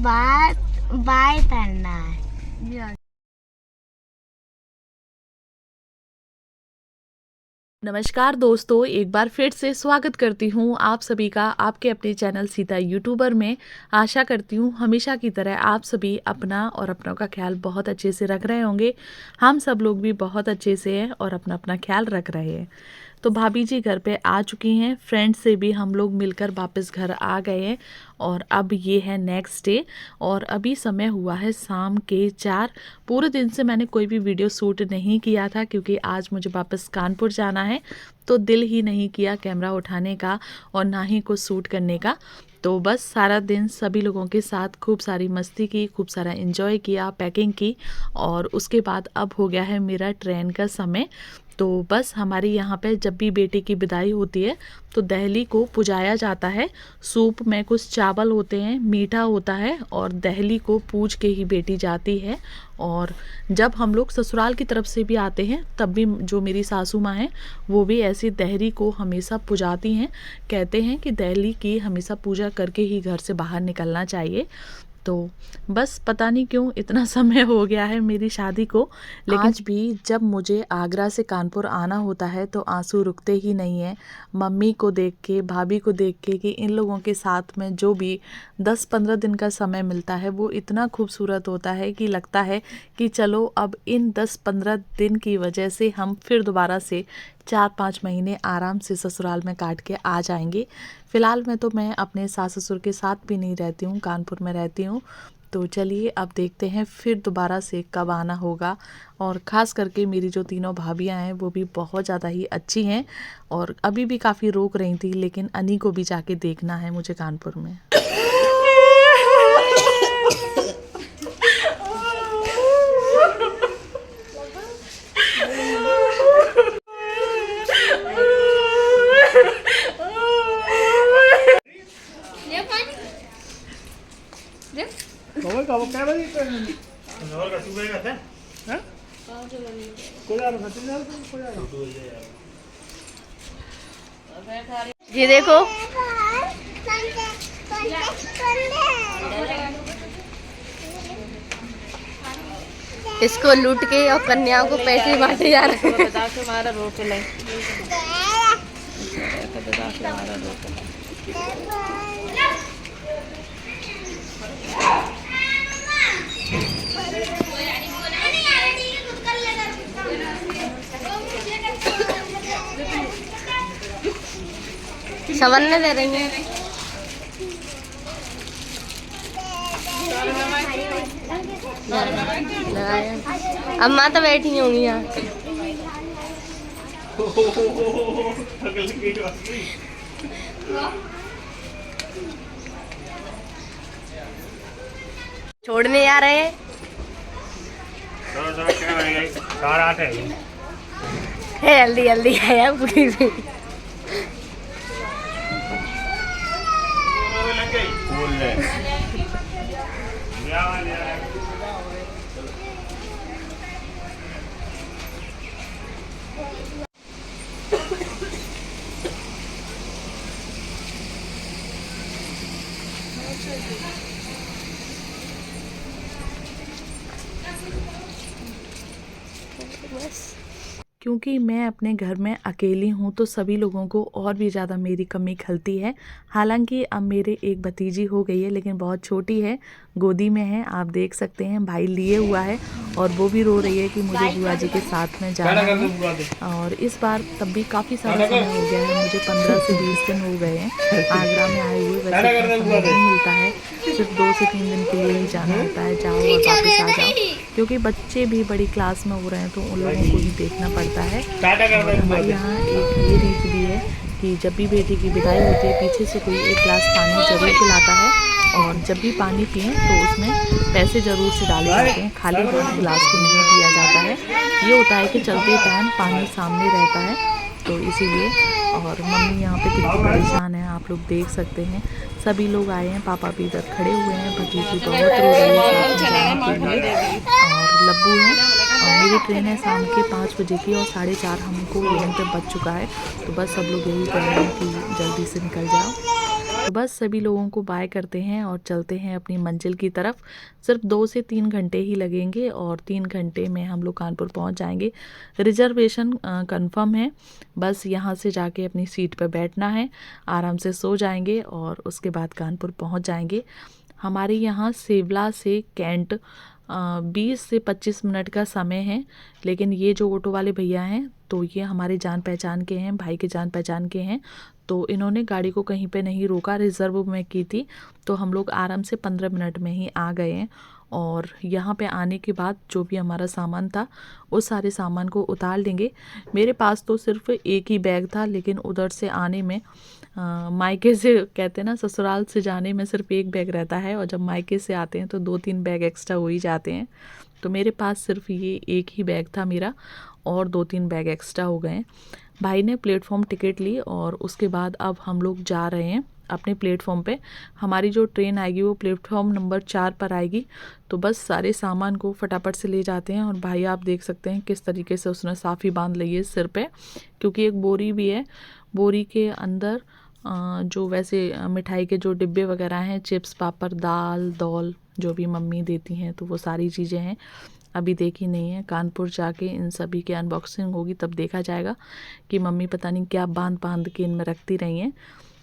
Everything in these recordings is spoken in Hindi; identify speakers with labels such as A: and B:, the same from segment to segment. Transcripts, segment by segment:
A: बाद बाय करना है।
B: नमस्कार दोस्तों, एक बार फिर से स्वागत करती हूँ आप सभी का आपके अपने चैनल सीता यूट्यूबर में। आशा करती हूँ हमेशा की तरह आप सभी अपना और अपनों का ख्याल बहुत अच्छे से रख रहे होंगे। हम सब लोग भी बहुत अच्छे से हैं और अपना अपना ख्याल रख रहे हैं। तो भाभी जी घर पे आ चुकी हैं, फ्रेंड्स से भी हम लोग मिलकर वापस घर आ गए हैं और अब ये है नेक्स्ट डे और अभी समय हुआ है शाम के 4। पूरे दिन से मैंने कोई भी वीडियो शूट नहीं किया था क्योंकि आज मुझे वापस कानपुर जाना है, तो दिल ही नहीं किया कैमरा उठाने का और ना ही कुछ शूट करने का। तो बस सारा दिन सभी लोगों के साथ खूब सारी मस्ती की, खूब सारा एंजॉय किया, पैकिंग की और उसके बाद अब हो गया है मेरा ट्रेन का समय। तो बस हमारी यहाँ पे जब भी बेटी की विदाई होती है तो दहली को पुजाया जाता है। सूप में कुछ चावल होते हैं, मीठा होता है और दहली को पूज के ही बेटी जाती है। और जब हम लोग ससुराल की तरफ से भी आते हैं तब भी जो मेरी सासू माँ हैं वो भी ऐसी दहली को हमेशा पुजाती हैं। कहते हैं कि दहली की हमेशा पूजा करके ही घर से बाहर निकलना चाहिए। तो बस पता नहीं क्यों इतना समय हो गया है मेरी शादी को, लेकिन आज भी जब मुझे आगरा से कानपुर आना होता है तो आंसू रुकते ही नहीं हैं। मम्मी को देख के, भाभी को देख के कि इन लोगों के साथ में जो भी 10-15 दिन का समय मिलता है वो इतना खूबसूरत होता है कि लगता है कि चलो अब इन 10-15 दिन की वजह से हम फिर दोबारा से 4-5 महीने आराम से ससुराल में काट के आ जाएंगे। फ़िलहाल में तो मैं अपने सास ससुर के साथ भी नहीं रहती हूँ, कानपुर में रहती हूँ। तो चलिए अब देखते हैं फिर दोबारा से कब आना होगा। और ख़ास करके मेरी जो तीनों भाभियाँ हैं वो भी बहुत ज़्यादा ही अच्छी हैं और अभी भी काफ़ी रोक रही थी, लेकिन अनी को भी जाके देखना है मुझे कानपुर में।
A: ये देखो इसको लूट के और कन्याओं को पैसे बांटे जा रहे हैं। संवरने दे रही हैं। अम्मा तो बैठी होंगी यहाँ। छोड़ने आ रहे हैं। जल्दी जल्दी है पूरी भी।
B: क्योंकि मैं अपने घर में अकेली हूँ तो सभी लोगों को और भी ज़्यादा मेरी कमी खलती है। हालांकि अब मेरे एक भतीजी हो गई है लेकिन बहुत छोटी है, गोदी में है, आप देख सकते हैं। भाई लिए हुआ है और वो भी रो रही है कि मुझे बुआ जी के साथ में जाना है। और इस बार तब भी काफ़ी सारा समय हो गया है, मुझे 15 से 20 दिन हो गए हैं आगरा में आए हुए। वैसे समय नहीं मिलता है, सिर्फ 2 से 3 दिन के लिए ही जाना होता है, जाओ और वापस आ जाओ। क्योंकि बच्चे भी बड़ी क्लास में हो रहे हैं तो उन लोगों को भी देखना पड़ता है। और हमारे यहाँ एक ये रीत भी है कि जब भी बेटी की विदाई होती है पीछे से कोई एक गिलास पानी ज़रूर पिलाता है और जब भी पानी पिएं तो उसमें पैसे ज़रूर से डाले जाते हैं, खाली हाथ गिलास को नहीं दिया जाता है। ये होता है कि चलते टाइम पानी सामने रहता है, तो इसीलिए। और मम्मी यहाँ पे कितनी परेशान है आप लोग देख सकते हैं। सभी लोग आए हैं, पापा भी इधर खड़े हुए हैं, भतीजी बहुत रो रही है साथ में जाने के लिए। और लब्बू है और मेरी ट्रेन है शाम के 5 बजे की और 4:30 हमको रूम पे बच चुका है। तो बस सब लोग यही कह रहे हैं कि जल्दी से निकल जाओ। तो बस सभी लोगों को बाय करते हैं और चलते हैं अपनी मंजिल की तरफ। सिर्फ 2 से 3 घंटे ही लगेंगे और 3 घंटे में हम लोग कानपुर पहुंच जाएंगे। रिजर्वेशन कंफर्म है, बस यहाँ से जाके अपनी सीट पर बैठना है, आराम से सो जाएंगे और उसके बाद कानपुर पहुंच जाएंगे। हमारे यहाँ सेवला से कैंट 20 से 25 मिनट का समय है, लेकिन ये जो ऑटो वाले भैया हैं तो ये हमारे जान पहचान के हैं, भाई के जान पहचान के हैं। तो इन्होंने गाड़ी को कहीं पे नहीं रोका, रिज़र्व में की थी, तो हम लोग आराम से 15 मिनट में ही आ गए हैं। और यहाँ पे आने के बाद जो भी हमारा सामान था उस सारे सामान को उतार लेंगे। मेरे पास तो सिर्फ एक ही बैग था, लेकिन उधर से आने में मायके से, कहते हैं ना ससुराल से जाने में सिर्फ एक बैग रहता है और जब मायके से आते हैं तो 2-3 बैग एक्स्ट्रा हो ही जाते हैं। तो मेरे पास सिर्फ ये एक ही बैग था मेरा और 2-3 बैग एक्स्ट्रा हो गए। भाई ने प्लेटफॉर्म टिकट ली और उसके बाद अब हम लोग जा रहे हैं अपने प्लेटफॉर्म पे। हमारी जो ट्रेन आएगी वो प्लेटफॉर्म नंबर 4 पर आएगी। तो बस सारे सामान को फटाफट से ले जाते हैं। और भाई आप देख सकते हैं किस तरीके से उसने साफ़ी बांध ली है सिर पे, क्योंकि एक बोरी भी है, बोरी के अंदर जो वैसे मिठाई के जो डिब्बे वगैरह हैं, चिप्स, पापड़, दाल, दौल जो भी मम्मी देती हैं, तो वो सारी चीज़ें हैं। अभी देखी नहीं है, कानपुर जाके इन सभी की अनबॉक्सिंग होगी तब देखा जाएगा कि मम्मी पता नहीं क्या बांध बांध के इनमें रखती रही हैं।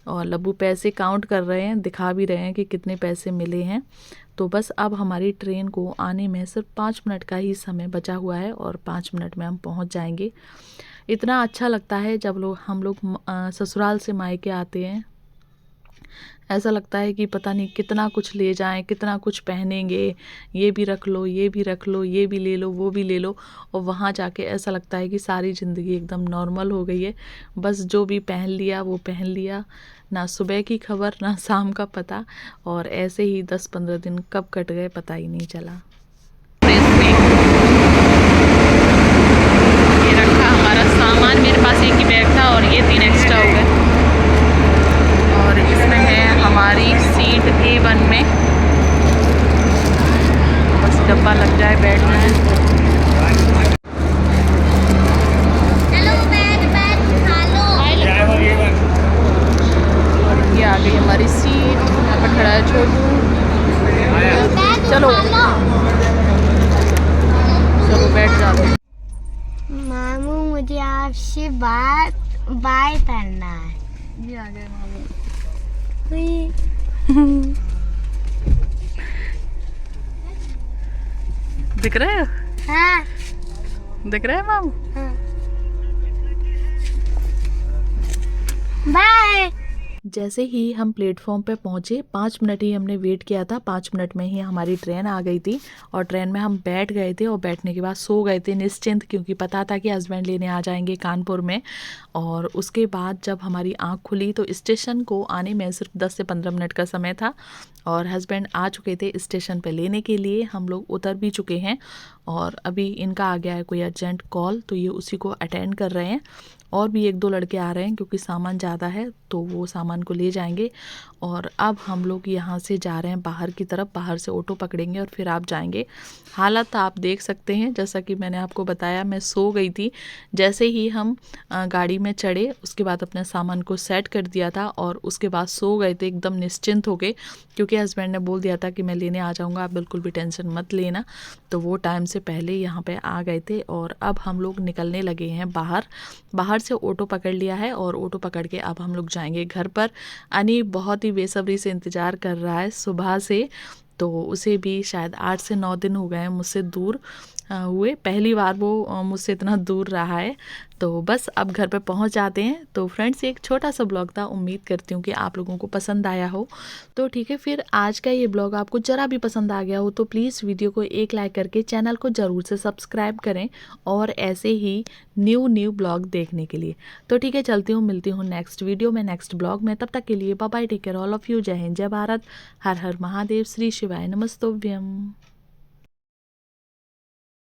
B: और लब्बू पैसे काउंट कर रहे हैं, दिखा भी रहे हैं कि कितने पैसे मिले हैं। तो बस अब हमारी ट्रेन को आने में सिर्फ 5 मिनट का ही समय बचा हुआ है और 5 मिनट में हम पहुंच जाएंगे। इतना अच्छा लगता है जब हम लोग ससुराल से मायके आते हैं। ऐसा लगता है कि पता नहीं कितना कुछ ले जाएं, कितना कुछ पहनेंगे, ये भी रख लो, ये भी रख लो, ये भी ले लो, वो भी ले लो। और वहाँ जाके ऐसा लगता है कि सारी ज़िंदगी एकदम नॉर्मल हो गई है। बस जो भी पहन लिया वो पहन लिया, ना सुबह की खबर ना शाम का पता, और ऐसे ही 10-15 दिन कब कट गए पता ही नहीं चला। ये रखा हमारा सामान, मेरे पास एक ही बैग था और ये 3 एक्स्ट्रा हो गए। और इसमें है हमारी सीट A1 में, बस डब्बा लग जाए बैठना है। ये आ गई हमारी सीट, यहाँ पर खड़ा है छोटू। चलो चलो बैठ जाते हैं।
C: मामू मुझे आपसे बाय करना है।
B: ये आ गए मामू। दिख रहे हो?
C: हाँ
B: दिख रहे हैं मामू?
C: हाँ। बाय।
B: जैसे ही हम प्लेटफॉर्म पे पहुँचे, 5 मिनट ही हमने वेट किया था, 5 मिनट में ही हमारी ट्रेन आ गई थी। और ट्रेन में हम बैठ गए थे और बैठने के बाद सो गए थे निश्चिंत, क्योंकि पता था कि हस्बैंड लेने आ जाएंगे कानपुर में। और उसके बाद जब हमारी आँख खुली तो स्टेशन को आने में सिर्फ 10 से 15 मिनट का समय था और हस्बैंड आ चुके थे स्टेशन पे लेने के लिए। हम लोग उतर भी चुके हैं और अभी इनका आ गया है कोई अर्जेंट कॉल, तो ये उसी को अटेंड कर रहे हैं। और भी 1-2 लड़के आ रहे हैं, क्योंकि सामान ज़्यादा है तो वो सामान को ले जाएंगे। और अब हम लोग यहाँ से जा रहे हैं बाहर की तरफ, बाहर से ऑटो पकड़ेंगे और फिर आप जाएंगे। हालत आप देख सकते हैं, जैसा कि मैंने आपको बताया मैं सो गई थी। जैसे ही हम गाड़ी में चढ़े उसके बाद अपने सामान को सेट कर दिया था और उसके बाद सो गए थे एकदम निश्चिंत हो गए, क्योंकि हस्बैंड ने बोल दिया था कि मैं लेने आ जाऊँगा, आप बिल्कुल भी टेंशन मत लेना। तो वो टाइम से पहले यहाँ पे आ गए थे। और अब हम लोग निकलने लगे हैं बाहर से ऑटो पकड़ लिया है और ऑटो पकड़ के अब हम लोग जाएंगे घर पर। अनी बहुत ही बेसब्री से इंतज़ार कर रहा है सुबह से, तो उसे भी शायद 8 से 9 दिन हो गए हैं मुझसे दूर हुए, पहली बार वो मुझसे इतना दूर रहा है। तो बस अब घर पे पहुंच जाते हैं। तो फ्रेंड्स, एक छोटा सा ब्लॉग था, उम्मीद करती हूँ कि आप लोगों को पसंद आया हो। तो ठीक है, फिर आज का ये ब्लॉग आपको ज़रा भी पसंद आ गया हो तो प्लीज़ वीडियो को एक लाइक करके चैनल को ज़रूर से सब्सक्राइब करें, और ऐसे ही न्यू ब्लॉग देखने के लिए। तो ठीक है, चलती हूँ, मिलती हूँ नेक्स्ट वीडियो में, नेक्स्ट ब्लॉग में। तब तक के लिए bye bye, take care all of you. जय हिंद, जय भारत, हर हर महादेव, श्री शिवाय नमस्तोभ्यम।